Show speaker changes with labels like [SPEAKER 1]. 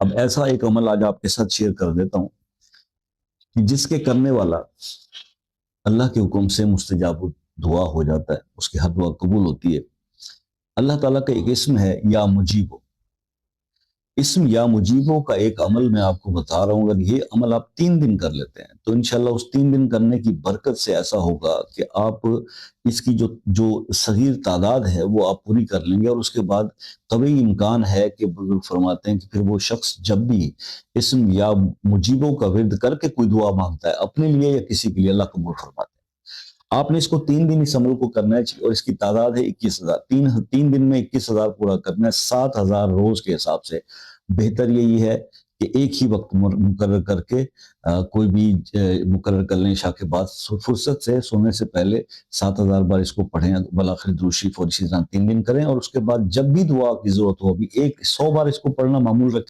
[SPEAKER 1] اب ایسا ایک عمل آج آپ کے ساتھ شیئر کر دیتا ہوں کہ جس کے کرنے والا اللہ کے حکم سے مستجاب دعا ہو جاتا ہے، اس کی ہر دعا قبول ہوتی ہے۔ اللہ تعالیٰ کا ایک اسم ہے یا مجیبو۔ اسم یا مجیبو کا ایک عمل میں آپ کو بتا رہا ہوں، اگر یہ عمل آپ 3 دن کر لیتے ہیں تو انشاءاللہ اس 3 دن کرنے کی برکت سے ایسا ہوگا کہ آپ اس کی جو صغیر تعداد ہے وہ آپ پوری کر لیں گے، اور اس کے بعد طبعی امکان ہے کہ بزرگ فرماتے ہیں کہ پھر وہ شخص جب بھی اسم یا مجیبوں کا ورد کر کے کوئی دعا مانگتا ہے اپنے لیے یا کسی کے لیے، اللہ قبول فرماتے ہیں۔ آپ نے اس کو 3 دن اس عمل کو کرنا ہے، اور اس کی تعداد ہے 21,000۔ 3 دن میں 21,000 پورا کرنا ہے، 7,000 روز کے حساب سے۔ بہتر یہی ہے کہ ایک ہی وقت مقرر کر کے کوئی بھی مقرر کر لیں، عشاء کے بعد فرصت سے سونے سے پہلے 7,000 بار اس کو پڑھیں بالآخر درود شریف، اور اسی طرح 3 دن کریں، اور اس کے بعد جب بھی دعا کی ضرورت ہو، ابھی 100 بار اس کو پڑھنا معمول رکھیں۔